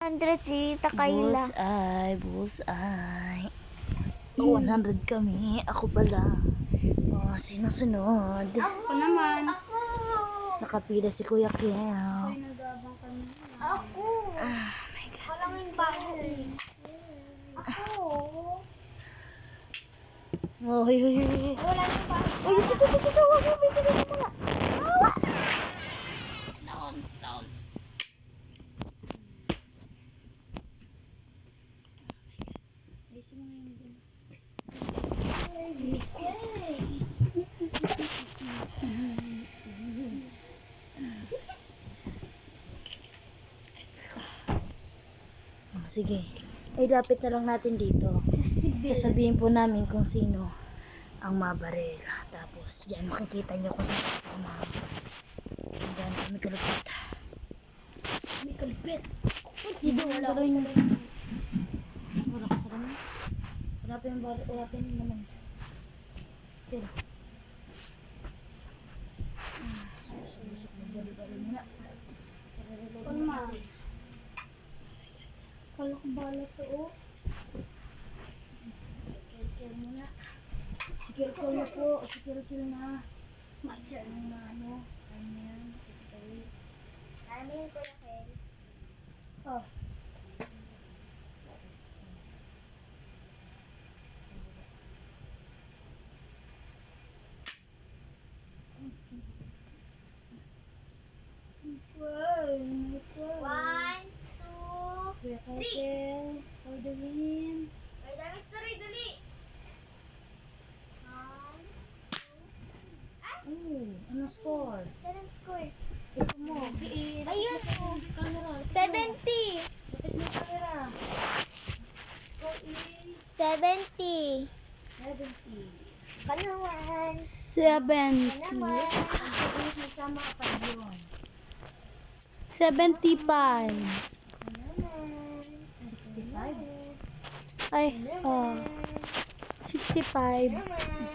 100 si Takayla. Bullseye. 100 kami. Ako pala. Sino sunod? Ako naman. Nakapila si Kuya Kel. Nagabang kami. Ako. My God. Walang yung bahay. Ako. Hoy. Wala yung bahay. Uy, ito. Wag mo. Bigyan mo nga. Down. Ayusin mo nga yung dun. Sige. Ay, lapit na lang natin dito. Sasabihin po namin kung sino ang mabaril. Tapos, yan, makikita nyo kung sino ang mabaril. Hanggang may kalupit. May kalupit. Dito, wala ka sa laman. Wala ka sa laman? Hanapin yung naman. Dito. Susok mo bali-bali muna. Palma. Kala ko bala to, oh. Sikil muna. Sikil na po. Sikil na. Magsar na ano. Ayan. Amin ko na, Kel. Oh. One, two, Kuya Kel, for the win. ay, dami story, dali. One, two, Ano score? saan ang score? Isa mo. Ayun, oh. Camera. 70. Lapit mo camera. Score is 70. 70. Kanaman. 70. Kanaman. Nagsama ka pa yun. 75. Kanaman. 65. Ay, 65. Kanaman.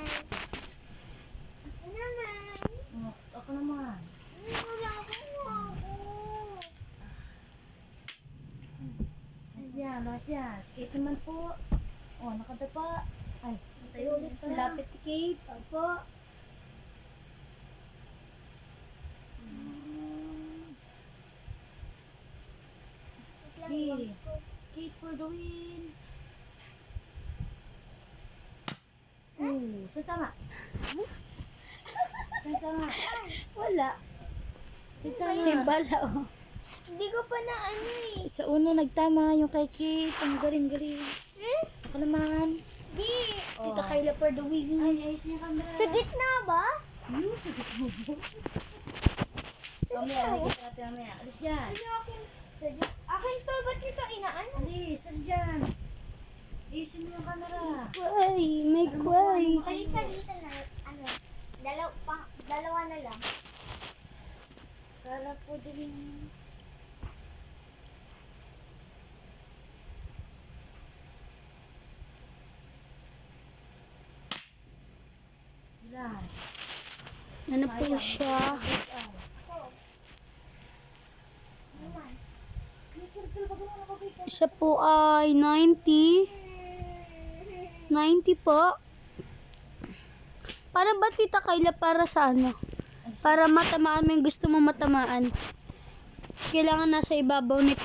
Kanaman. Ako naman. Wala ako. Last yan. Skate naman po. Nakadapa. Ay, tayo ulit pa. Malapit si Kate. Opo. Kate. Kate for the win. Saan tama? Saan tama? Wala. Saan tama? Timbala, oh. Hindi ko pa na ano eh. Sa una nagtama yung kay Kate. Ang galing-galing. Ako naman. Di. Tita Kayla for the win. Ay, ayos niya camera. Sa gitna ba? Sa gitna mo. Mamaya, nakikita natin mamaya. Alis yan. Ano akin? Akin to. Ba't kita inaan? Alis, alis dyan. Ayusin mo yung camera. Ay, may kway. Kalisa na. Ano? Dalawa na lang. Kala po din. Ilan? Ano po siya? Siya po ay 90. 90 po. Para ba Tita Kayla para sa ano? Para matamaan mo yung gusto mo matamaan. Kailangan nasa ibabaw nito.